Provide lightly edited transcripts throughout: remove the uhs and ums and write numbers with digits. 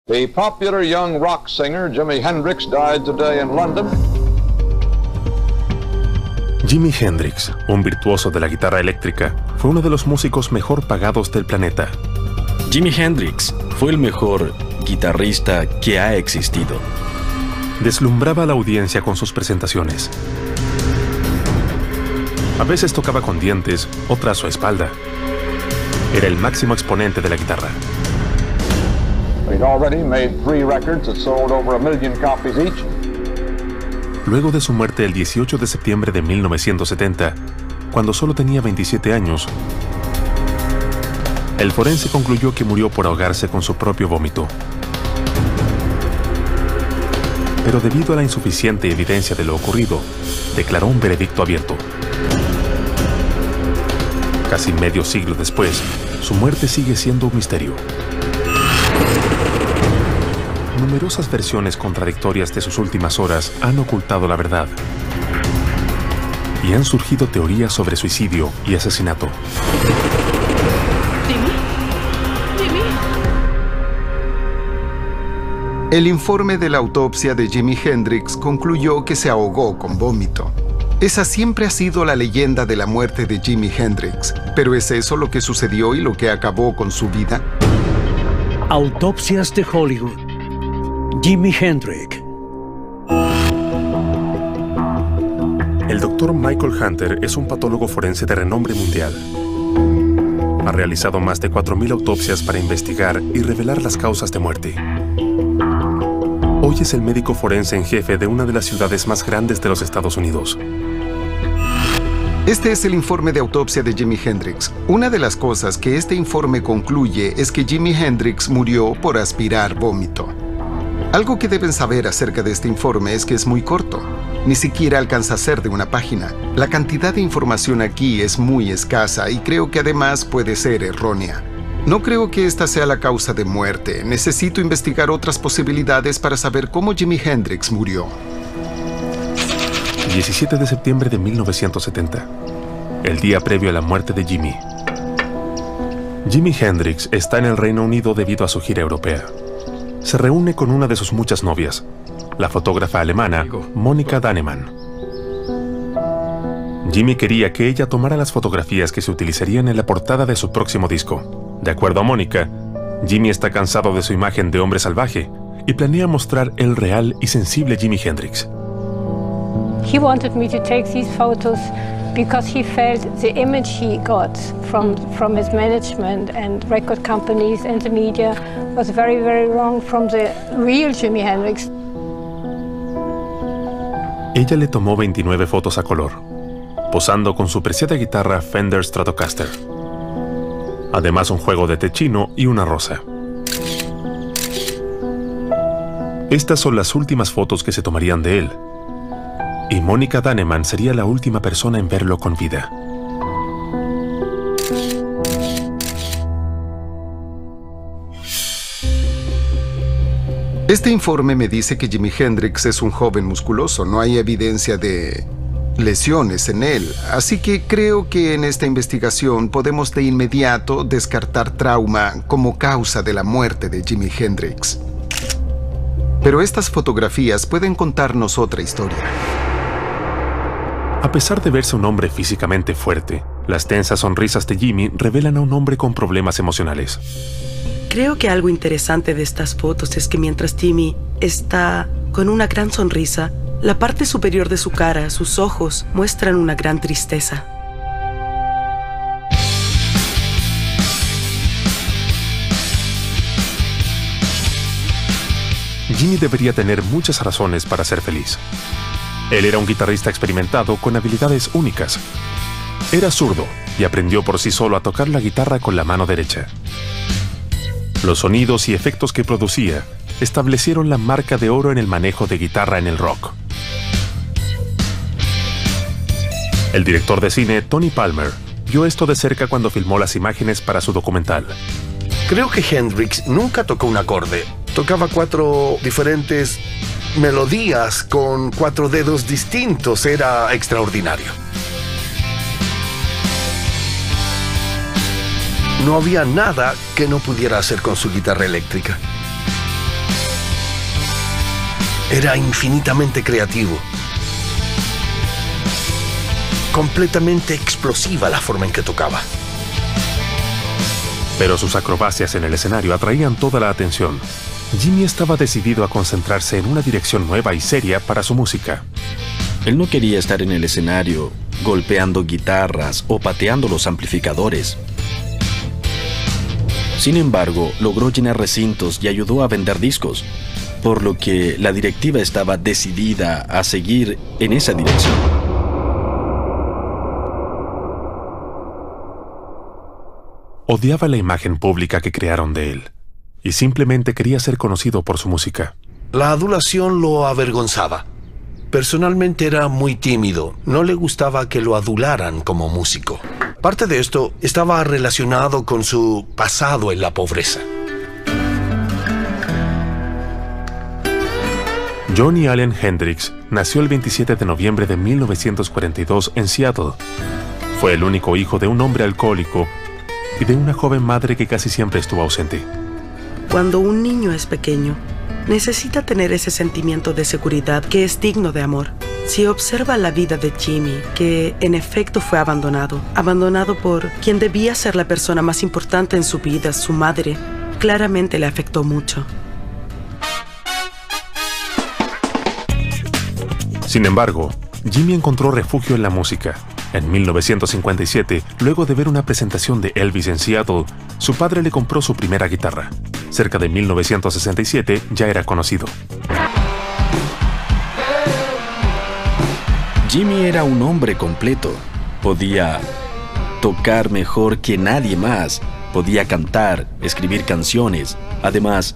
The popular young rock singer Jimi Hendrix died today in London. Jimi Hendrix, un virtuoso de la guitarra eléctrica, fue uno de los músicos mejor pagados del planeta. Jimi Hendrix fue el mejor guitarrista que ha existido. Deslumbraba a la audiencia con sus presentaciones. A veces tocaba con dientes, otras a su espalda. Era el máximo exponente de la guitarra. He'd already made 3 records that sold over 1 million copies each. Luego de su muerte el 18 de septiembre de 1970, cuando solo tenía 27 años, el forense concluyó que murió por ahogarse con su propio vómito. Pero debido a la insuficiente evidencia de lo ocurrido, declaró un veredicto abierto. Casi medio siglo después, su muerte sigue siendo un misterio. Numerosas versiones contradictorias de sus últimas horas han ocultado la verdad. Y han surgido teorías sobre suicidio y asesinato. El informe de la autopsia de Jimi Hendrix concluyó que se ahogó con vómito. Esa siempre ha sido la leyenda de la muerte de Jimi Hendrix. ¿Pero es eso lo que sucedió y lo que acabó con su vida? Autopsias de Hollywood. Jimi Hendrix. El doctor Michael Hunter es un patólogo forense de renombre mundial. Ha realizado más de 4.000 autopsias para investigar y revelar las causas de muerte. Hoy es el médico forense en jefe de una de las ciudades más grandes de los Estados Unidos. Este es el informe de autopsia de Jimi Hendrix. Una de las cosas que este informe concluye es que Jimi Hendrix murió por aspirar vómito. Algo que deben saber acerca de este informe es que es muy corto. Ni siquiera alcanza a ser de una página. La cantidad de información aquí es muy escasa y creo que además puede ser errónea. No creo que esta sea la causa de muerte. Necesito investigar otras posibilidades para saber cómo Jimi Hendrix murió. 17 de septiembre de 1970, el día previo a la muerte de Jimi. Jimi Hendrix está en el Reino Unido debido a su gira europea. Se reúne con una de sus muchas novias, la fotógrafa alemana Monika Dannemann. Jimi quería que ella tomara las fotografías que se utilizarían en la portada de su próximo disco. De acuerdo a Monika, Jimi está cansado de su imagen de hombre salvaje y planea mostrar el real y sensible Jimi Hendrix. He wanted me to take these photos because he felt the image he got from his management and record companies and the media was very, very wrong from the real Jimi Hendrix. Ella le tomó 29 fotos a color, posando con su preciada guitarra Fender Stratocaster. Además, un juego de té chino y una rosa. Estas son las últimas fotos que se tomarían de él. Y Monika Dannemann sería la última persona en verlo con vida. Este informe me dice que Jimi Hendrix es un joven musculoso. No hay evidencia de lesiones en él. Así que creo que en esta investigación podemos de inmediato descartar trauma como causa de la muerte de Jimi Hendrix. Pero estas fotografías pueden contarnos otra historia. A pesar de verse un hombre físicamente fuerte, las tensas sonrisas de Jimi revelan a un hombre con problemas emocionales. Creo que algo interesante de estas fotos es que mientras Jimi está con una gran sonrisa, la parte superior de su cara, sus ojos, muestran una gran tristeza. Jimi debería tener muchas razones para ser feliz. Él era un guitarrista experimentado con habilidades únicas. Era zurdo y aprendió por sí solo a tocar la guitarra con la mano derecha. Los sonidos y efectos que producía establecieron la marca de oro en el manejo de guitarra en el rock. El director de cine Tony Palmer vio esto de cerca cuando filmó las imágenes para su documental. Creo que Hendrix nunca tocó un acorde. Tocaba 4 diferentes melodías con 4 dedos distintos. Era extraordinario. No había nada que no pudiera hacer con su guitarra eléctrica. Era infinitamente creativo. Completamente explosiva la forma en que tocaba. Pero sus acrobacias en el escenario atraían toda la atención. Jimmy estaba decidido a concentrarse en una dirección nueva y seria para su música. Él no quería estar en el escenario golpeando guitarras o pateando los amplificadores. Sin embargo, logró llenar recintos y ayudó a vender discos, por lo que la directiva estaba decidida a seguir en esa dirección. Odiaba la imagen pública que crearon de él, y simplemente quería ser conocido por su música. La adulación lo avergonzaba. Personalmente era muy tímido, no le gustaba que lo adularan como músico. Parte de esto estaba relacionado con su pasado en la pobreza. Johnny Allen Hendrix nació el 27 de noviembre de 1942 en Seattle. Fue el único hijo de un hombre alcohólico y de una joven madre que casi siempre estuvo ausente. Cuando un niño es pequeño, necesita tener ese sentimiento de seguridad que es digno de amor. Si observa la vida de Jimmy, que en efecto fue abandonado por quien debía ser la persona más importante en su vida, su madre, claramente le afectó mucho. Sin embargo, Jimmy encontró refugio en la música. En 1957, luego de ver una presentación de Elvis en Seattle, su padre le compró su primera guitarra. Cerca de 1967 ya era conocido. Jimmy era un hombre completo. Podía tocar mejor que nadie más. Podía cantar, escribir canciones. Además,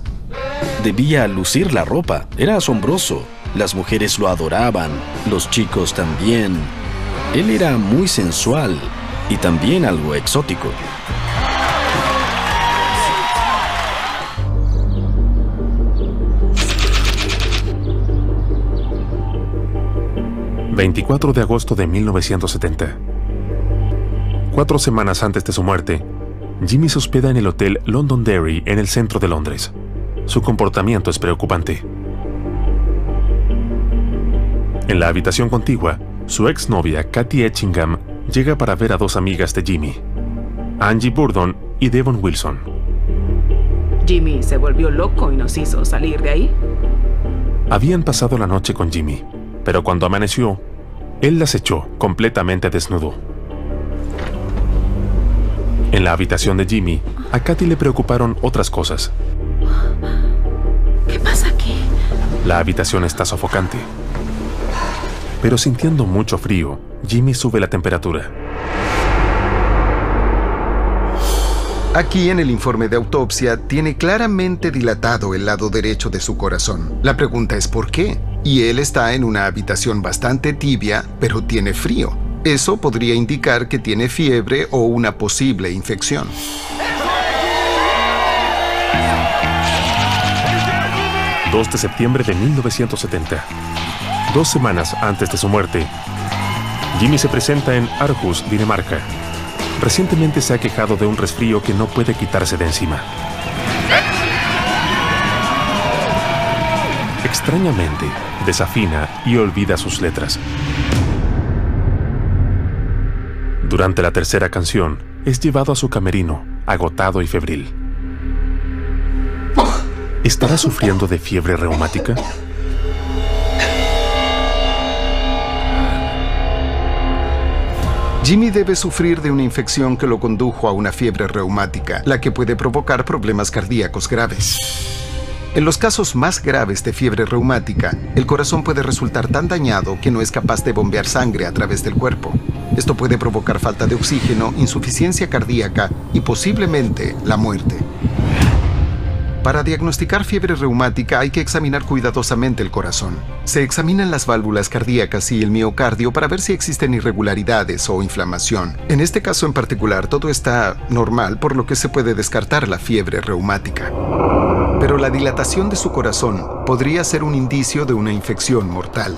debía lucir la ropa. Era asombroso. Las mujeres lo adoraban, los chicos también. Él era muy sensual y también algo exótico. ...24 de agosto de 1970. 4 semanas antes de su muerte, Jimmy se hospeda en el hotel Londonderry en el centro de Londres. Su comportamiento es preocupante. En la habitación contigua, su exnovia, Kathy Etchingham, llega para ver a 2 amigas de Jimmy, Angie Burdon y Devon Wilson. Jimmy se volvió loco y nos hizo salir de ahí. Habían pasado la noche con Jimmy, pero cuando amaneció, él las echó completamente desnudo. En la habitación de Jimmy, a Kathy le preocuparon otras cosas. ¿Qué pasa aquí? La habitación está sofocante. Pero sintiendo mucho frío, Jimmy sube la temperatura. Aquí en el informe de autopsia tiene claramente dilatado el lado derecho de su corazón. La pregunta es ¿por qué? Y él está en una habitación bastante tibia, pero tiene frío. Eso podría indicar que tiene fiebre o una posible infección. ...2 de septiembre de 1970. 2 semanas antes de su muerte, Jimmy se presenta en Aarhus, Dinamarca. Recientemente se ha quejado de un resfrío que no puede quitarse de encima. Extrañamente, desafina y olvida sus letras. Durante la tercera canción, es llevado a su camerino, agotado y febril. ¿Estará sufriendo de fiebre reumática? Jimmy debe sufrir de una infección que lo condujo a una fiebre reumática, la que puede provocar problemas cardíacos graves. En los casos más graves de fiebre reumática, el corazón puede resultar tan dañado que no es capaz de bombear sangre a través del cuerpo. Esto puede provocar falta de oxígeno, insuficiencia cardíaca y posiblemente la muerte. Para diagnosticar fiebre reumática hay que examinar cuidadosamente el corazón. Se examinan las válvulas cardíacas y el miocardio para ver si existen irregularidades o inflamación. En este caso en particular todo está normal, por lo que se puede descartar la fiebre reumática. Pero la dilatación de su corazón podría ser un indicio de una infección mortal.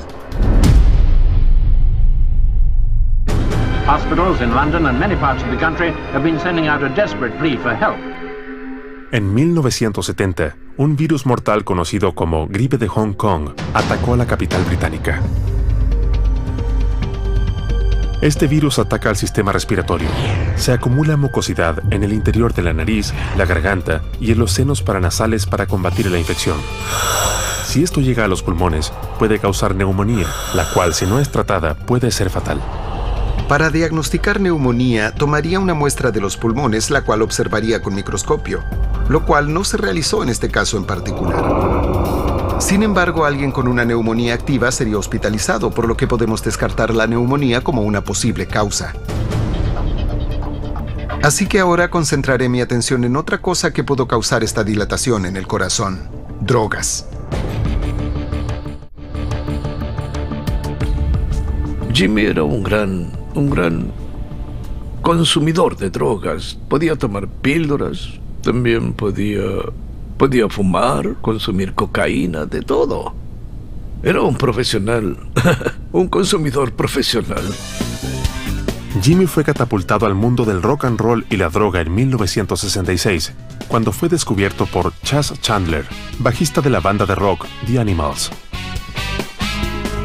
Hospitals in London and many parts of the country have been sending out a desperate plea for help. En 1970, un virus mortal conocido como gripe de Hong Kong atacó a la capital británica. Este virus ataca al sistema respiratorio. Se acumula mucosidad en el interior de la nariz, la garganta y en los senos paranasales para combatir la infección. Si esto llega a los pulmones, puede causar neumonía, la cual, si no es tratada, puede ser fatal. Para diagnosticar neumonía, tomaría una muestra de los pulmones, la cual observaría con microscopio, lo cual no se realizó en este caso en particular. Sin embargo, alguien con una neumonía activa sería hospitalizado, por lo que podemos descartar la neumonía como una posible causa. Así que ahora concentraré mi atención en otra cosa que pudo causar esta dilatación en el corazón: drogas. Jimmy era un gran consumidor de drogas. Podía tomar píldoras, también podía fumar, consumir cocaína, de todo. Era un profesional, un consumidor profesional. Jimmy fue catapultado al mundo del rock and roll y la droga en 1966, cuando fue descubierto por Chas Chandler, bajista de la banda de rock The Animals.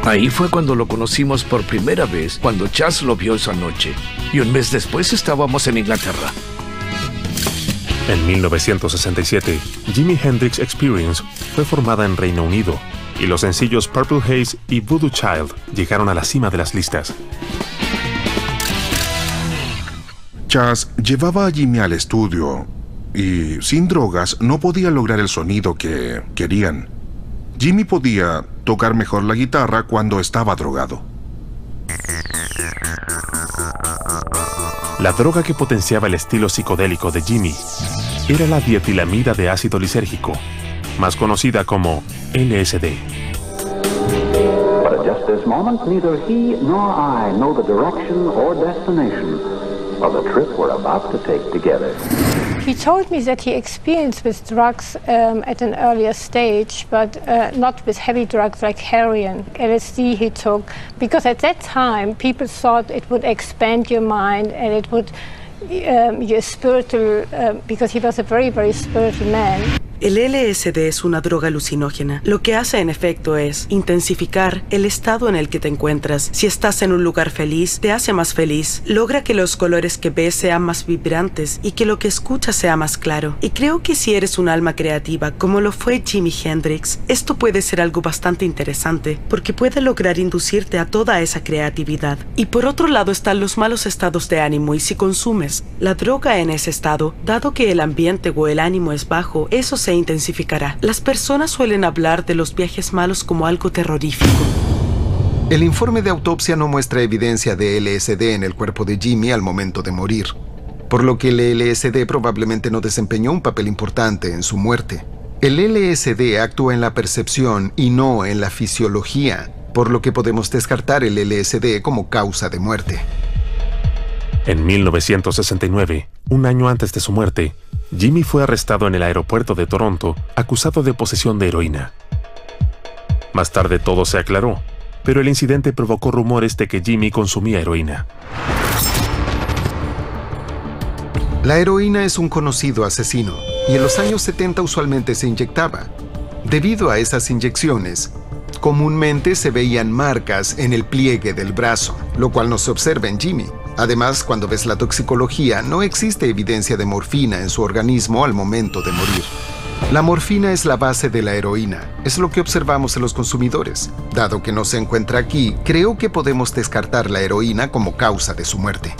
Ahí fue cuando lo conocimos por primera vez, cuando Chas lo vio esa noche. Y un mes después estábamos en Inglaterra. En 1967, Jimi Hendrix Experience fue formada en Reino Unido, y los sencillos Purple Haze y Voodoo Child llegaron a la cima de las listas. Chas llevaba a Jimmy al estudio, y sin drogas no podía lograr el sonido que querían. Jimmy podía tocar mejor la guitarra cuando estaba drogado. La droga que potenciaba el estilo psicodélico de Jimmy era la dietilamida de ácido lisérgico, más conocida como LSD. But at just this moment, neither he nor I know the direction or destination of the trip we're about to take together. He told me that he experienced with drugs at an earlier stage, but not with heavy drugs like heroin. LSD he took, because at that time people thought it would expand your mind and it would your spiritual, because he was a very, very spiritual man. El LSD es una droga alucinógena. Lo que hace en efecto es intensificar el estado en el que te encuentras. Si estás en un lugar feliz, te hace más feliz. Logra que los colores que ves sean más vibrantes y que lo que escuchas sea más claro. Y creo que si eres un alma creativa, como lo fue Jimi Hendrix, esto puede ser algo bastante interesante, porque puede lograr inducirte a toda esa creatividad. Y por otro lado están los malos estados de ánimo, y si consumes la droga en ese estado, dado que el ambiente o el ánimo es bajo, eso se intensificará. Las personas suelen hablar de los viajes malos como algo terrorífico. El informe de autopsia no muestra evidencia de LSD en el cuerpo de Jimmy al momento de morir, por lo que el LSD probablemente no desempeñó un papel importante en su muerte. El LSD actúa en la percepción y no en la fisiología, por lo que podemos descartar el LSD como causa de muerte. En 1969, un año antes de su muerte, Jimmy fue arrestado en el aeropuerto de Toronto, acusado de posesión de heroína. Más tarde todo se aclaró, pero el incidente provocó rumores de que Jimmy consumía heroína. La heroína es un conocido asesino, y en los años 70 usualmente se inyectaba. Debido a esas inyecciones, comúnmente se veían marcas en el pliegue del brazo, lo cual no se observa en Jimmy. Además, cuando ves la toxicología, no existe evidencia de morfina en su organismo al momento de morir. La morfina es la base de la heroína, es lo que observamos en los consumidores. Dado que no se encuentra aquí, creo que podemos descartar la heroína como causa de su muerte.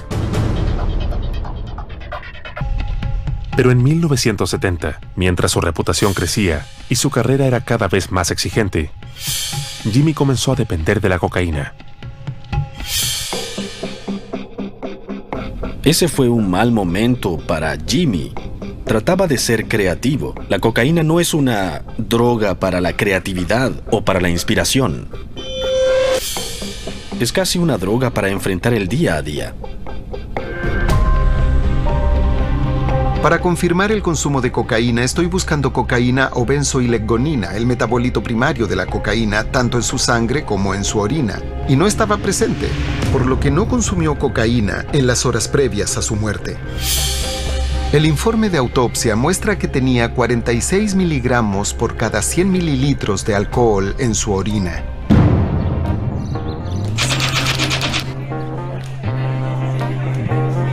Pero en 1970, mientras su reputación crecía y su carrera era cada vez más exigente, Jimmy comenzó a depender de la cocaína. Ese fue un mal momento para Jimmy. Trataba de ser creativo. La cocaína no es una droga para la creatividad o para la inspiración. Es casi una droga para enfrentar el día a día. Para confirmar el consumo de cocaína, estoy buscando cocaína o benzoilecgonina, el metabolito primario de la cocaína, tanto en su sangre como en su orina, y no estaba presente, por lo que no consumió cocaína en las horas previas a su muerte. El informe de autopsia muestra que tenía 46 miligramos por cada 100 mililitros de alcohol en su orina.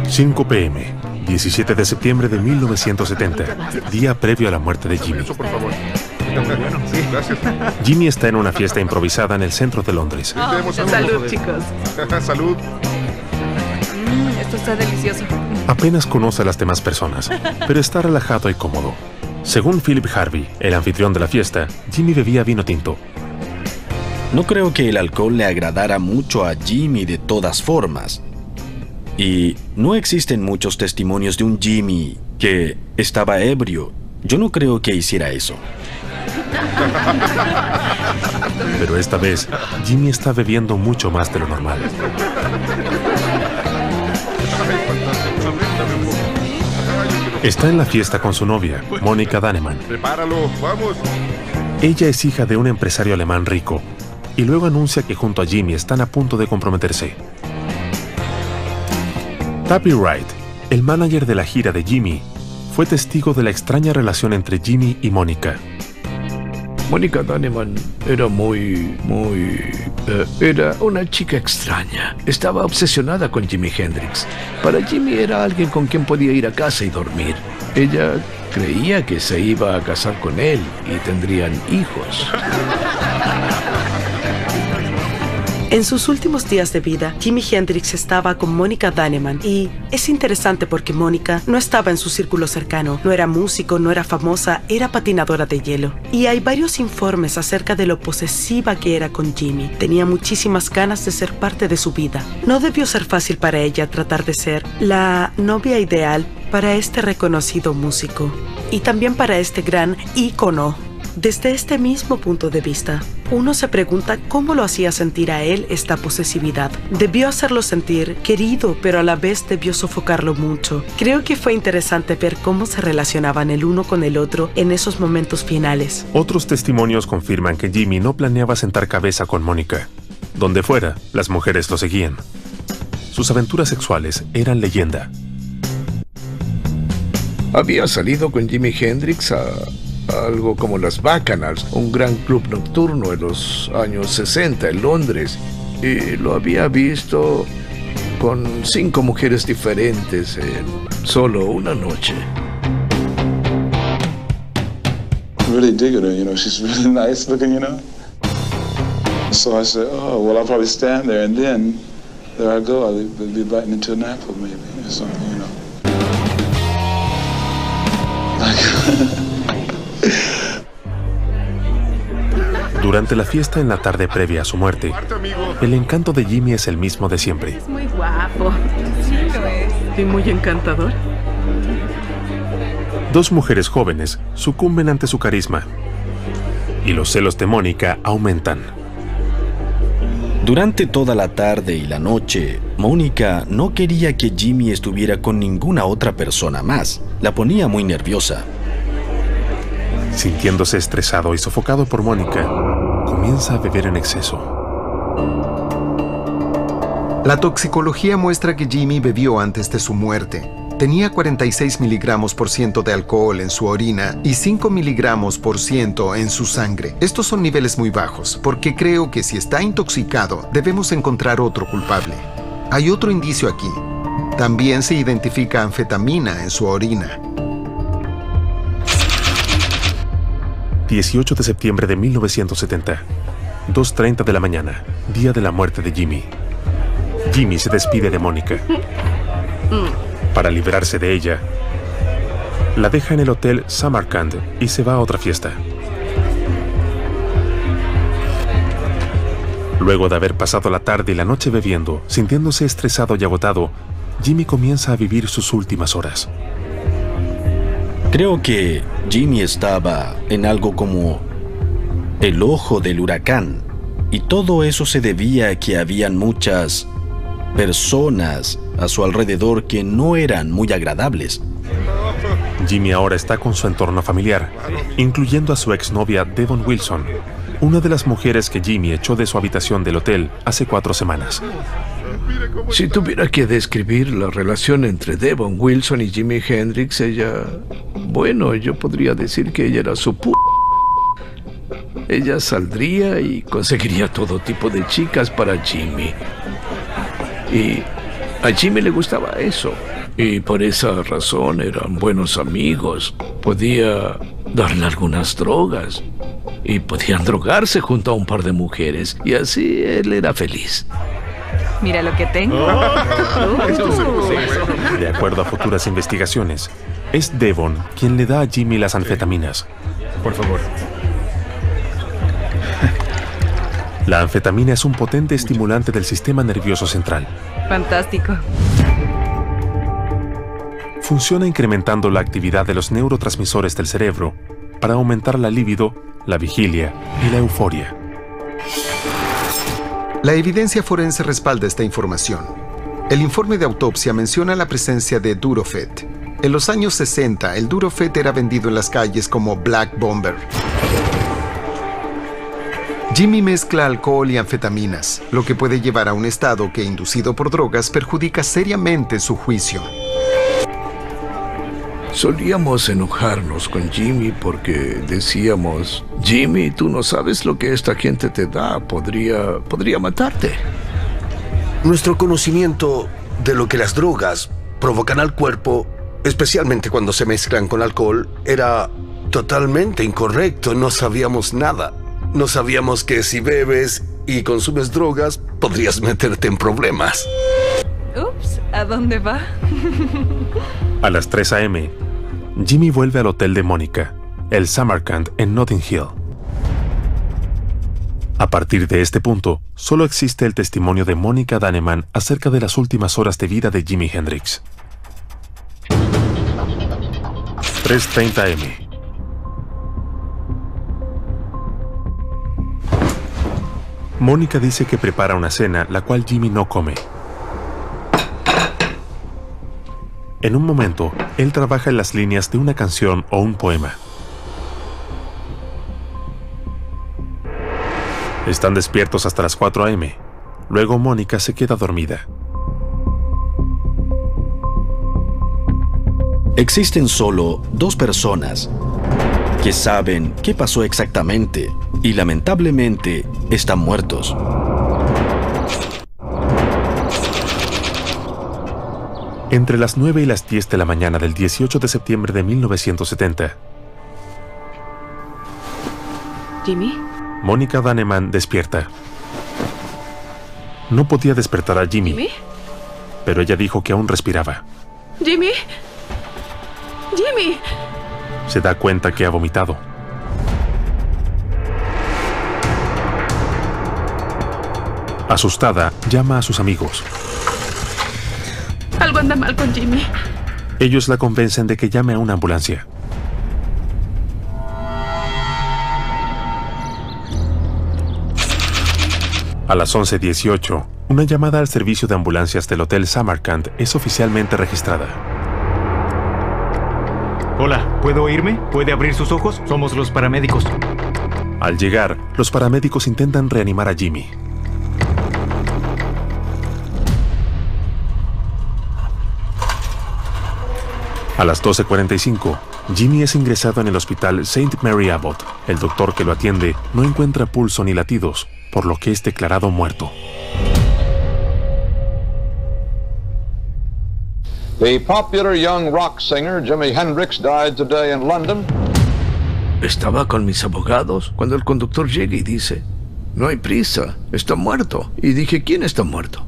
...5 p.m., 17 de septiembre de 1970, día previo a la muerte de Jimmy. Jimmy está en una fiesta improvisada en el centro de Londres. Salud, chicos. Salud. Esto está delicioso. Apenas conoce a las demás personas, pero está relajado y cómodo. Según Philip Harvey, el anfitrión de la fiesta, Jimmy bebía vino tinto. No creo que el alcohol le agradara mucho a Jimmy de todas formas. Y no existen muchos testimonios de un Jimmy que estaba ebrio. Yo no creo que hiciera eso. Pero esta vez, Jimmy está bebiendo mucho más de lo normal. Está en la fiesta con su novia, Monica Dannemann. Prepáralo, vamos. Ella es hija de un empresario alemán rico, y luego anuncia que junto a Jimmy están a punto de comprometerse. Tappy Wright, el manager de la gira de Jimmy, fue testigo de la extraña relación entre Jimmy y Monica. Monica Dannemann era era una chica extraña. Estaba obsesionada con Jimi Hendrix. Para Jimmy era alguien con quien podía ir a casa y dormir. Ella creía que se iba a casar con él y tendrían hijos. En sus últimos días de vida, Jimi Hendrix estaba con Monica Dannemann y es interesante porque Monica no estaba en su círculo cercano, no era músico, no era famosa, era patinadora de hielo. Y hay varios informes acerca de lo posesiva que era con Jimmy. Tenía muchísimas ganas de ser parte de su vida. No debió ser fácil para ella tratar de ser la novia ideal para este reconocido músico y también para este gran ícono. Desde este mismo punto de vista, uno se pregunta cómo lo hacía sentir a él esta posesividad. Debió hacerlo sentir querido, pero a la vez debió sofocarlo mucho. Creo que fue interesante ver cómo se relacionaban el uno con el otro en esos momentos finales. Otros testimonios confirman que Jimmy no planeaba sentar cabeza con Monica. Donde fuera, las mujeres lo seguían. Sus aventuras sexuales eran leyenda. Había salido con Jimi Hendrix a algo como las Bacchanals, un gran club nocturno en los años 60 en Londres, y lo había visto con 5 mujeres diferentes en solo una noche. Really dig her, you know, she's really nice looking, you know. So I said, oh, well, I'll probably stand there, and then there I go, I'll be biting into an apple maybe, or something, you know. Durante la fiesta en la tarde previa a su muerte, el encanto de Jimmy es el mismo de siempre. Es muy guapo. Sí, lo es. Y muy encantador. 2 mujeres jóvenes sucumben ante su carisma y los celos de Mónica aumentan. Durante toda la tarde y la noche, Mónica no quería que Jimmy estuviera con ninguna otra persona más. La ponía muy nerviosa. Sintiéndose estresado y sofocado por Mónica, comienza a beber en exceso. La toxicología muestra que Jimmy bebió antes de su muerte. Tenía 46 miligramos por ciento de alcohol en su orina y 5 miligramos por ciento en su sangre. Estos son niveles muy bajos, porque creo que si está intoxicado, debemos encontrar otro culpable. Hay otro indicio aquí. También se identifica anfetamina en su orina. 18 de septiembre de 1970, 2:30 de la mañana, día de la muerte de Jimmy. Jimmy se despide de Mónica. Para librarse de ella, la deja en el hotel Samarkand y se va a otra fiesta. Luego de haber pasado la tarde y la noche bebiendo, sintiéndose estresado y agotado, Jimmy comienza a vivir sus últimas horas. Creo que Jimmy estaba en algo como el ojo del huracán, y todo eso se debía a que habían muchas personas a su alrededor que no eran muy agradables. Jimmy ahora está con su entorno familiar, incluyendo a su exnovia Devon Wilson, una de las mujeres que Jimmy echó de su habitación del hotel hace 4 semanas. Si tuviera que describir la relación entre Devon Wilson y Jimi Hendrix, bueno, yo podría decir que ella era su Ella saldría y conseguiría todo tipo de chicas para Jimi. Y a Jimi le gustaba eso. Y por esa razón eran buenos amigos. Podía darle algunas drogas. Y podían drogarse junto a un par de mujeres. Y así él era feliz. Mira lo que tengo. De acuerdo a futuras investigaciones, es Devon quien le da a Jimi las anfetaminas. Por favor. La anfetamina es un potente estimulante del sistema nervioso central. Fantástico. Funciona incrementando la actividad de los neurotransmisores del cerebro para aumentar la libido, la vigilia y la euforia. La evidencia forense respalda esta información. El informe de autopsia menciona la presencia de Durofet. En los años 60, el Durofet era vendido en las calles como Black Bomber. Jimi mezcla alcohol y anfetaminas, lo que puede llevar a un estado que, inducido por drogas, perjudica seriamente su juicio. Solíamos enojarnos con Jimi porque decíamos: Jimi, tú no sabes lo que esta gente te da, podría matarte. Nuestro conocimiento de lo que las drogas provocan al cuerpo, especialmente cuando se mezclan con alcohol, era totalmente incorrecto. No sabíamos nada. No sabíamos que si bebes y consumes drogas, podrías meterte en problemas. Ups, ¿a dónde va? A las 3 a.m., Jimi vuelve al hotel de Mónica, el Samarkand en Notting Hill. A partir de este punto, solo existe el testimonio de Monica Dannemann acerca de las últimas horas de vida de Jimi Hendrix. 3:30 a.m. Mónica dice que prepara una cena, la cual Jimi no come. En un momento, él trabaja en las líneas de una canción o un poema. Están despiertos hasta las 4 a.m. Luego Mónica se queda dormida. Existen solo 2 personas que saben qué pasó exactamente y lamentablemente están muertos. Entre las 9 y las 10 de la mañana del 18 de septiembre de 1970, ¿Jimi? Monica Dannemann despierta. No podía despertar a Jimi, ¿Jimi? pero ella dijo que aún respiraba. ¿Jimi? ¡Jimi! Se da cuenta que ha vomitado. Asustada, llama a sus amigos. Algo anda mal con Jimi. Ellos la convencen de que llame a una ambulancia. A las 11:18, una llamada al servicio de ambulancias del Hotel Samarkand es oficialmente registrada. Hola, ¿puedo oírme? ¿Puede abrir sus ojos? Somos los paramédicos. Al llegar, los paramédicos intentan reanimar a Jimi. A las 12:45, Jimi es ingresado en el hospital St. Mary Abbot. El doctor que lo atiende no encuentra pulso ni latidos, por lo que es declarado muerto. The popular young rock singer Jimi Hendrix died today in London. Estaba con mis abogados cuando el conductor llega y dice: no hay prisa, está muerto. Y dije: ¿quién está muerto?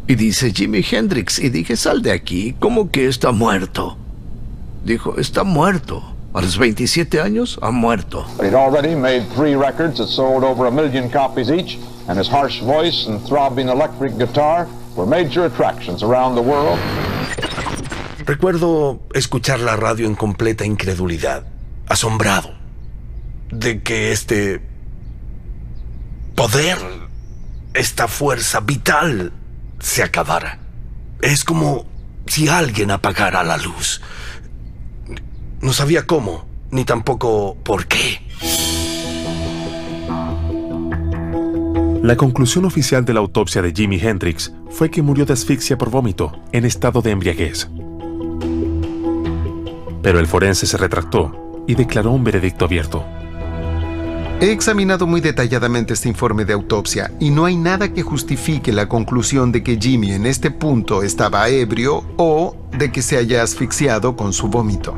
Y dice: Jimi Hendrix. Y dije: sal de aquí, ¿cómo que está muerto? Dijo: está muerto. A los 27 años ha muerto. He'd already made 3 records that sold over 1 million copies each, and his harsh voice and throbbing electric guitar were major attractions around the world. Recuerdo escuchar la radio en completa incredulidad, asombrado de que este poder, esta fuerza vital, se acabara. Es como si alguien apagara la luz. No sabía cómo, ni tampoco por qué. La conclusión oficial de la autopsia de Jimi Hendrix fue que murió de asfixia por vómito en estado de embriaguez. Pero el forense se retractó y declaró un veredicto abierto. He examinado muy detalladamente este informe de autopsia y no hay nada que justifique la conclusión de que Jimi en este punto estaba ebrio o de que se haya asfixiado con su vómito.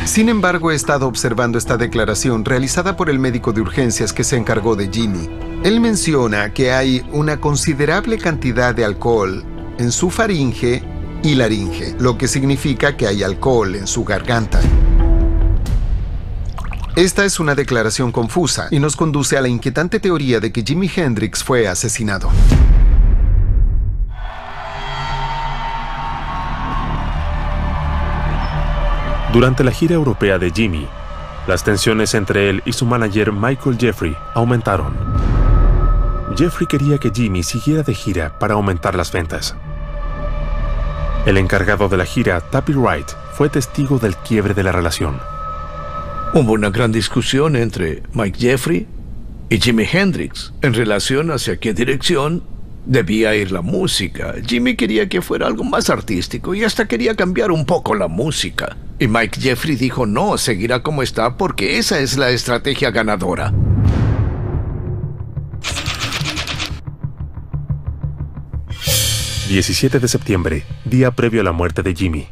Sin embargo, he estado observando esta declaración realizada por el médico de urgencias que se encargó de Jimi. Él menciona que hay una considerable cantidad de alcohol en su faringe y laringe, lo que significa que hay alcohol en su garganta. Esta es una declaración confusa y nos conduce a la inquietante teoría de que Jimi Hendrix fue asesinado. Durante la gira europea de Jimi, las tensiones entre él y su manager Michael Jeffrey aumentaron. Jeffrey quería que Jimi siguiera de gira para aumentar las ventas. El encargado de la gira, Tappy Wright, fue testigo del quiebre de la relación. Hubo una gran discusión entre Mike Jeffrey y Jimi Hendrix en relación hacia qué dirección debía ir la música. Jimi quería que fuera algo más artístico y hasta quería cambiar un poco la música. Y Mike Jeffrey dijo no, seguirá como está porque esa es la estrategia ganadora. ...17 de septiembre, día previo a la muerte de Jimi.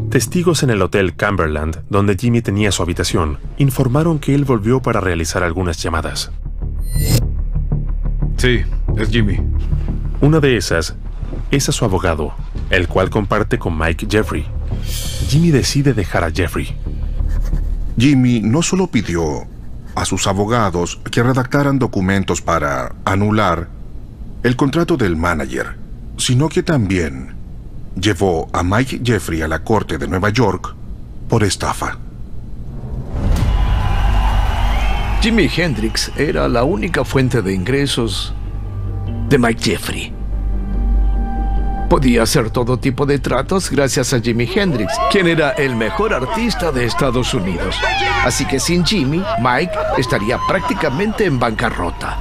Testigos en el Hotel Cumberland, donde Jimi tenía su habitación, informaron que él volvió para realizar algunas llamadas. Sí, es Jimi. Una de esas es a su abogado, el cual comparte con Mike Jeffrey. Jimi decide dejar a Jeffrey. Jimi no solo pidió a sus abogados que redactaran documentos para anular el contrato del manager, sino que también llevó a Mike Jeffrey a la corte de Nueva York por estafa. Jimi Hendrix era la única fuente de ingresos de Mike Jeffrey. Podía hacer todo tipo de tratos gracias a Jimi Hendrix, quien era el mejor artista de Estados Unidos. Así que sin Jimi, Mike estaría prácticamente en bancarrota.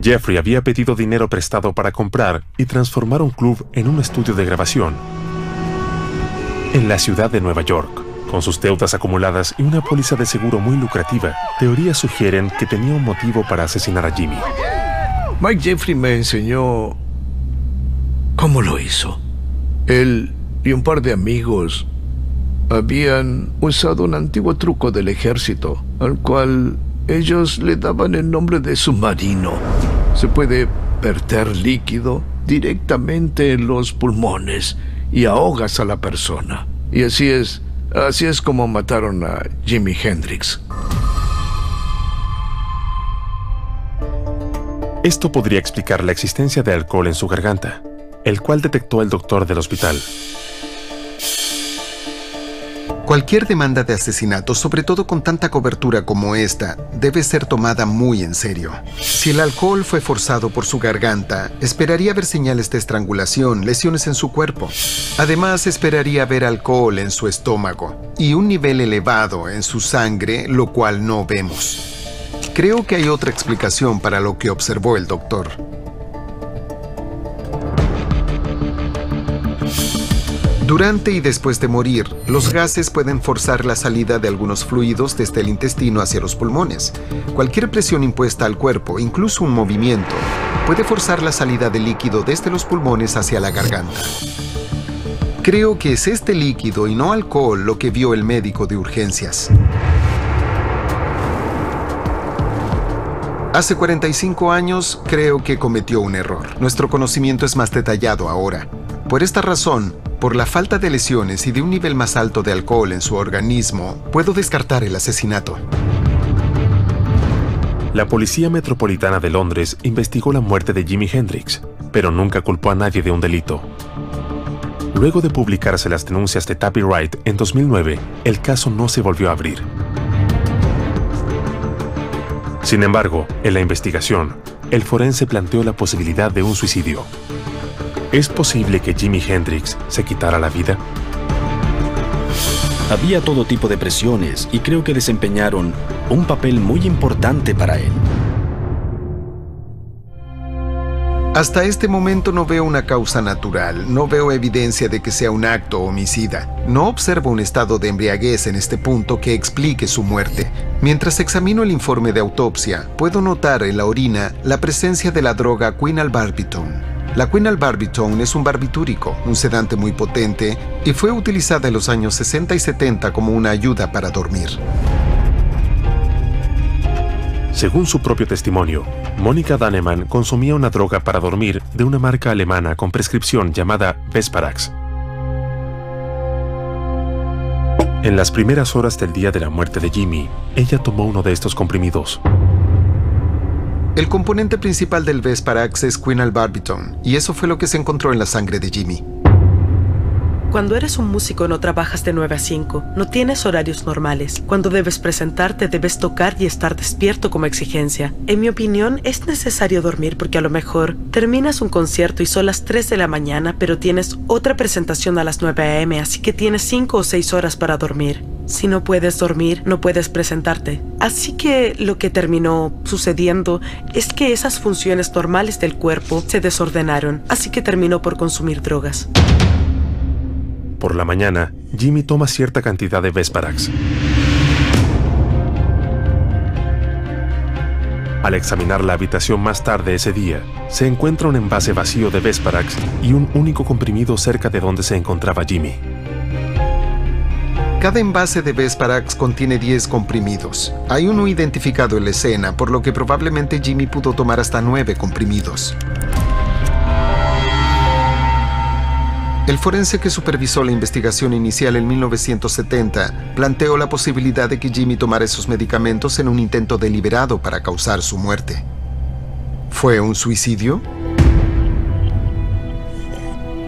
Jeffrey había pedido dinero prestado para comprar y transformar un club en un estudio de grabación en la ciudad de Nueva York. Con sus deudas acumuladas y una póliza de seguro muy lucrativa, teorías sugieren que tenía un motivo para asesinar a Jimi. Mike Jeffrey me enseñó cómo lo hizo. Él y un par de amigos habían usado un antiguo truco del ejército, al cual ellos le daban el nombre de submarino. Se puede verter líquido directamente en los pulmones y ahogas a la persona. Y así es como mataron a Jimi Hendrix. Esto podría explicar la existencia de alcohol en su garganta, el cual detectó el doctor del hospital. Cualquier demanda de asesinato, sobre todo con tanta cobertura como esta, debe ser tomada muy en serio. Si el alcohol fue forzado por su garganta, esperaría ver señales de estrangulación, lesiones en su cuerpo. Además, esperaría ver alcohol en su estómago y un nivel elevado en su sangre, lo cual no vemos. Creo que hay otra explicación para lo que observó el doctor. Durante y después de morir, los gases pueden forzar la salida de algunos fluidos desde el intestino hacia los pulmones. Cualquier presión impuesta al cuerpo, incluso un movimiento, puede forzar la salida de líquido desde los pulmones hacia la garganta. Creo que es este líquido y no alcohol lo que vio el médico de urgencias. Hace 45 años, creo que cometió un error. Nuestro conocimiento es más detallado ahora. Por esta razón, por la falta de lesiones y de un nivel más alto de alcohol en su organismo, puedo descartar el asesinato. La Policía Metropolitana de Londres investigó la muerte de Jimi Hendrix, pero nunca culpó a nadie de un delito. Luego de publicarse las denuncias de Tappy Wright en 2009, el caso no se volvió a abrir. Sin embargo, en la investigación, el forense planteó la posibilidad de un suicidio. ¿Es posible que Jimi Hendrix se quitara la vida? Había todo tipo de presiones y creo que desempeñaron un papel muy importante para él. Hasta este momento no veo una causa natural, no veo evidencia de que sea un acto homicida. No observo un estado de embriaguez en este punto que explique su muerte. Mientras examino el informe de autopsia, puedo notar en la orina la presencia de la droga quinalbarbitone. La quinalbarbitone es un barbitúrico, un sedante muy potente, y fue utilizada en los años 60 y 70 como una ayuda para dormir. Según su propio testimonio, Monika Dannemann consumía una droga para dormir de una marca alemana con prescripción llamada Vesparax. En las primeras horas del día de la muerte de Jimmy, ella tomó uno de estos comprimidos. El componente principal del Vesparax es quinalbarbitone, y eso fue lo que se encontró en la sangre de Jimmy. Cuando eres un músico no trabajas de 9 a 5, no tienes horarios normales. Cuando debes presentarte debes tocar y estar despierto como exigencia. En mi opinión es necesario dormir porque a lo mejor terminas un concierto y son las 3 de la mañana, pero tienes otra presentación a las 9 a.m., así que tienes 5 o 6 horas para dormir. Si no puedes dormir, no puedes presentarte. Así que lo que terminó sucediendo es que esas funciones normales del cuerpo se desordenaron, así que terminó por consumir drogas. Por la mañana, Jimmy toma cierta cantidad de Vesparax. Al examinar la habitación más tarde ese día, se encuentra un envase vacío de Vesparax y un único comprimido cerca de donde se encontraba Jimmy. Cada envase de Vesparax contiene 10 comprimidos. Hay uno identificado en la escena, por lo que probablemente Jimmy pudo tomar hasta 9 comprimidos. El forense que supervisó la investigación inicial en 1970 planteó la posibilidad de que Jimmy tomara esos medicamentos en un intento deliberado para causar su muerte. ¿Fue un suicidio?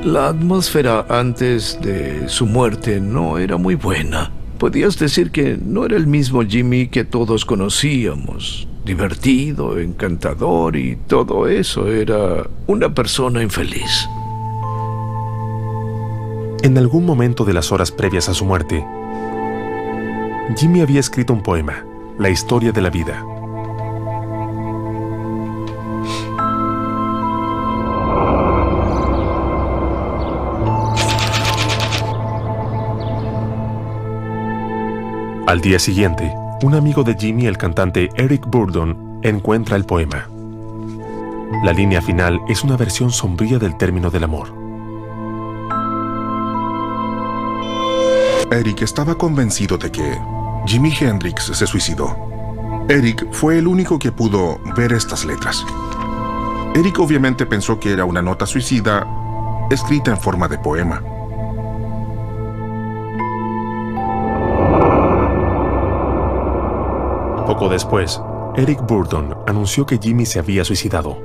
La atmósfera antes de su muerte no era muy buena. Podías decir que no era el mismo Jimmy que todos conocíamos. Divertido, encantador y todo eso. Era una persona infeliz. En algún momento de las horas previas a su muerte, Jimmy había escrito un poema, La historia de la vida. Al día siguiente, un amigo de Jimmy, el cantante Eric Burdon, encuentra el poema. La línea final es una versión sombría del término del amor. Eric estaba convencido de que Jimi Hendrix se suicidó. Eric fue el único que pudo ver estas letras. Eric obviamente pensó que era una nota suicida escrita en forma de poema. Poco después, Eric Burdon anunció que Jimmy se había suicidado.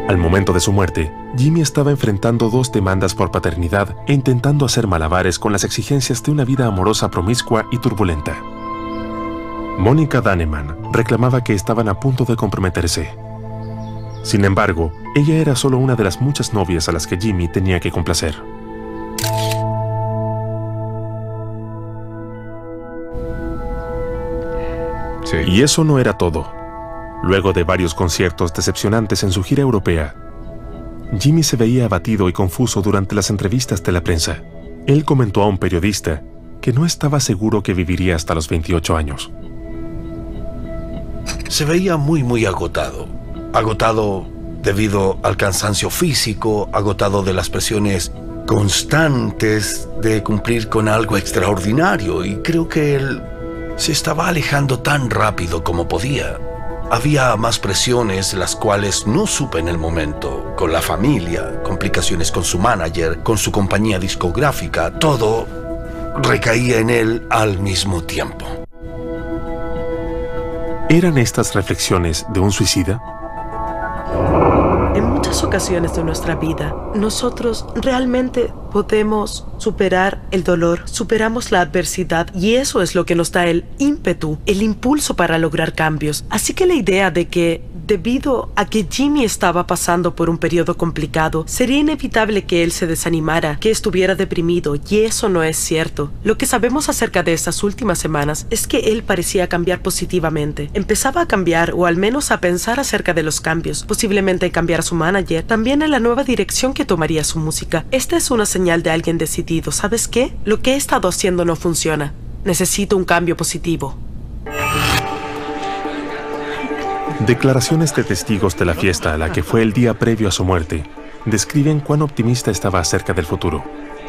Al momento de su muerte, Jimmy estaba enfrentando 2 demandas por paternidad e intentando hacer malabares con las exigencias de una vida amorosa promiscua y turbulenta. Monika Dannemann reclamaba que estaban a punto de comprometerse. Sin embargo, ella era solo una de las muchas novias a las que Jimmy tenía que complacer. Sí. Y eso no era todo. Luego de varios conciertos decepcionantes en su gira europea, Jimmy se veía abatido y confuso durante las entrevistas de la prensa. Él comentó a un periodista que no estaba seguro que viviría hasta los 28 años. Se veía muy agotado. Agotado debido al cansancio físico, agotado de las presiones constantes de cumplir con algo extraordinario, y creo que él se estaba alejando tan rápido como podía. Había más presiones, las cuales no supe en el momento, con la familia, complicaciones con su manager, con su compañía discográfica, todo recaía en él al mismo tiempo. ¿Eran estas reflexiones de un suicida? En muchas ocasiones de nuestra vida, nosotros realmente podemos superar el dolor, superamos la adversidad, y eso es lo que nos da el ímpetu, el impulso para lograr cambios. Así que la idea de que Debido a que Jimmy estaba pasando por un periodo complicado, sería inevitable que él se desanimara, que estuviera deprimido, y eso no es cierto. Lo que sabemos acerca de estas últimas semanas es que él parecía cambiar positivamente. Empezaba a cambiar, o al menos a pensar acerca de los cambios, posiblemente cambiar a su manager, también en la nueva dirección que tomaría su música. Esta es una señal de alguien decidido. ¿Sabes qué? Lo que he estado haciendo no funciona. Necesito un cambio positivo. Declaraciones de testigos de la fiesta a la que fue el día previo a su muerte describen cuán optimista estaba acerca del futuro.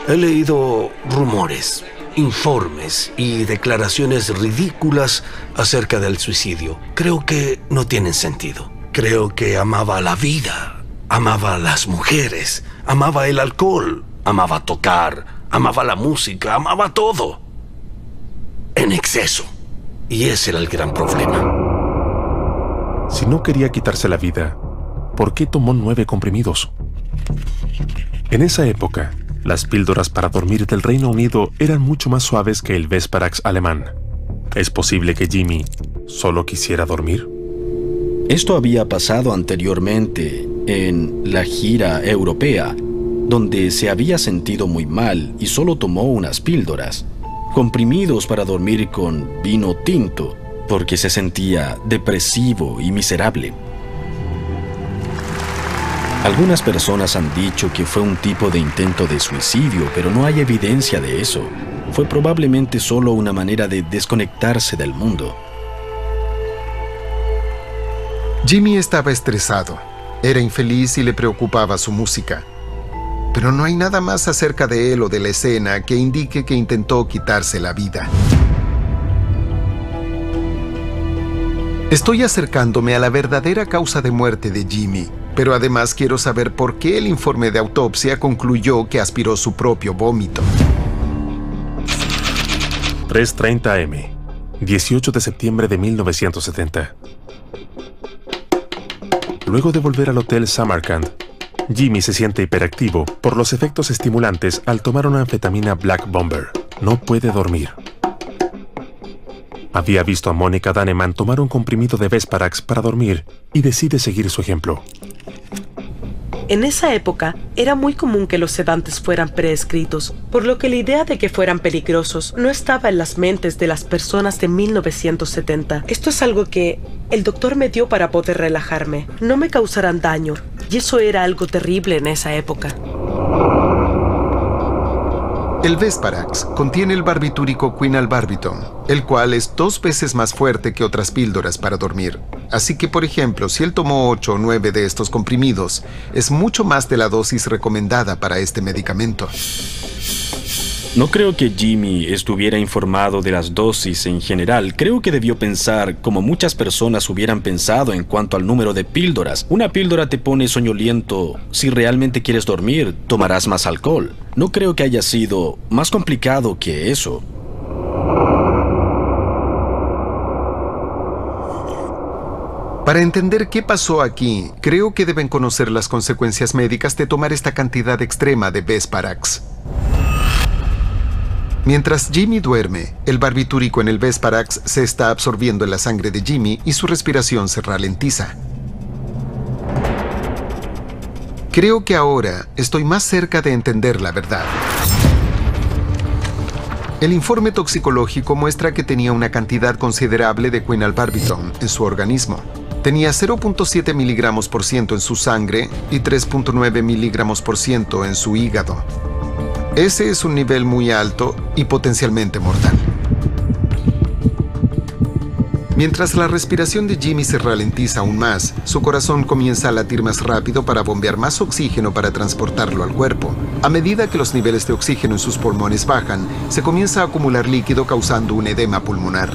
He leído rumores, informes y declaraciones ridículas acerca del suicidio. Creo que no tienen sentido. Creo que amaba la vida, amaba a las mujeres, amaba el alcohol, amaba tocar, amaba la música, amaba todo. En exceso. Y ese era el gran problema. Si no quería quitarse la vida, ¿por qué tomó 9 comprimidos? En esa época, las píldoras para dormir del Reino Unido eran mucho más suaves que el Vesparax alemán. ¿Es posible que Jimmy solo quisiera dormir? Esto había pasado anteriormente en la gira europea, donde se había sentido muy mal y solo tomó unas píldoras, comprimidos para dormir con vino tinto, porque se sentía depresivo y miserable. Algunas personas han dicho que fue un tipo de intento de suicidio, pero no hay evidencia de eso. Fue probablemente solo una manera de desconectarse del mundo. Jimmy estaba estresado, era infeliz y le preocupaba su música. Pero no hay nada más acerca de él o de la escena que indique que intentó quitarse la vida. Estoy acercándome a la verdadera causa de muerte de Jimmy, pero además quiero saber por qué el informe de autopsia concluyó que aspiró su propio vómito. 3:30 am, 18 de septiembre de 1970. Luego de volver al hotel Samarkand, Jimmy se siente hiperactivo por los efectos estimulantes al tomar una anfetamina Black Bomber. No puede dormir. Había visto a Monica Dannemann tomar un comprimido de Vesparax para dormir y decide seguir su ejemplo. En esa época, era muy común que los sedantes fueran prescritos, por lo que la idea de que fueran peligrosos no estaba en las mentes de las personas de 1970. Esto es algo que el doctor me dio para poder relajarme. No me causarán daño, y eso era algo terrible en esa época. El Vesparax contiene el barbitúrico quinalbarbiton, el cual es 2 veces más fuerte que otras píldoras para dormir. Así que, por ejemplo, si él tomó 8 o 9 de estos comprimidos, es mucho más de la dosis recomendada para este medicamento. No creo que Jimmy estuviera informado de las dosis en general. Creo que debió pensar como muchas personas hubieran pensado en cuanto al número de píldoras. Una píldora te pone soñoliento. Si realmente quieres dormir, tomarás más alcohol. No creo que haya sido más complicado que eso. Para entender qué pasó aquí, creo que deben conocer las consecuencias médicas de tomar esta cantidad extrema de Vesparax. Mientras Jimmy duerme, el barbitúrico en el Vesparax se está absorbiendo en la sangre de Jimmy y su respiración se ralentiza. Creo que ahora estoy más cerca de entender la verdad. El informe toxicológico muestra que tenía una cantidad considerable de quinalbarbiton en su organismo. Tenía 0.7 miligramos por ciento en su sangre y 3.9 miligramos por ciento en su hígado. Ese es un nivel muy alto y potencialmente mortal. Mientras la respiración de Jimmy se ralentiza aún más, su corazón comienza a latir más rápido para bombear más oxígeno para transportarlo al cuerpo. A medida que los niveles de oxígeno en sus pulmones bajan, se comienza a acumular líquido causando un edema pulmonar.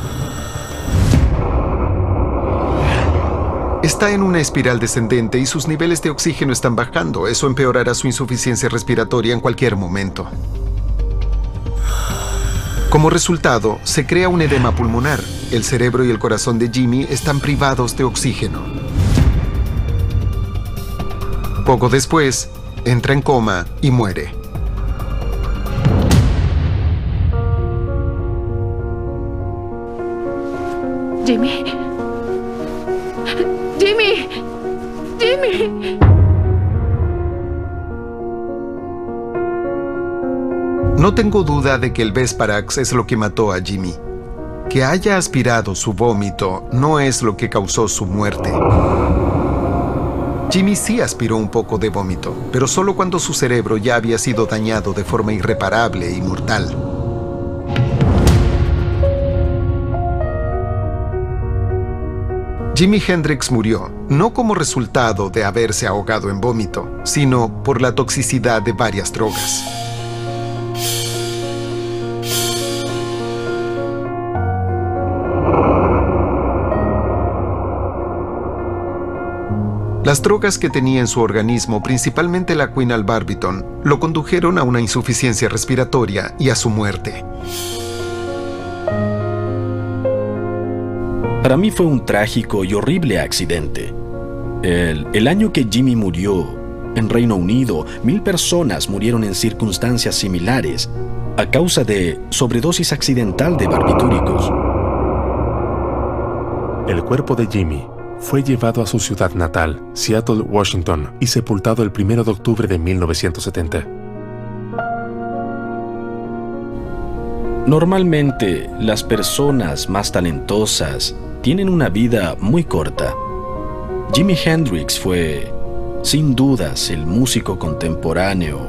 Está en una espiral descendente y sus niveles de oxígeno están bajando. Eso empeorará su insuficiencia respiratoria en cualquier momento. Como resultado, se crea un edema pulmonar. El cerebro y el corazón de Jimmy están privados de oxígeno. Poco después, entra en coma y muere. Jimmy. ¡Jimmy! ¡Jimmy! No tengo duda de que el Vesparax es lo que mató a Jimmy. Que haya aspirado su vómito no es lo que causó su muerte. Jimmy sí aspiró un poco de vómito, pero solo cuando su cerebro ya había sido dañado de forma irreparable y mortal. Jimi Hendrix murió, no como resultado de haberse ahogado en vómito, sino por la toxicidad de varias drogas. Las drogas que tenía en su organismo, principalmente la quinalbarbiton, lo condujeron a una insuficiencia respiratoria y a su muerte. Para mí fue un trágico y horrible accidente. El año que Jimmy murió, en Reino Unido, 1000 personas murieron en circunstancias similares a causa de sobredosis accidental de barbitúricos. El cuerpo de Jimmy fue llevado a su ciudad natal, Seattle, Washington, y sepultado el 1 de octubre de 1970. Normalmente, las personas más talentosas tienen una vida muy corta. Jimi Hendrix fue, sin dudas, el músico contemporáneo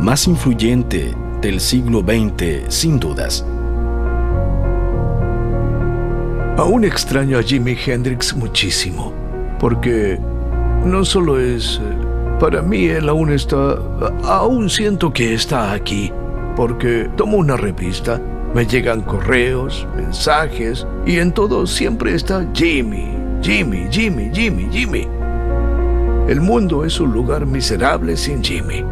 más influyente del siglo XX, sin dudas. Aún extraño a Jimi Hendrix muchísimo, porque no solo es... Para mí él aún está... Aún siento que está aquí, porque tomo una revista, me llegan correos, mensajes, y en todo siempre está Jimmy, Jimmy, Jimmy, Jimmy, Jimmy. El mundo es un lugar miserable sin Jimmy.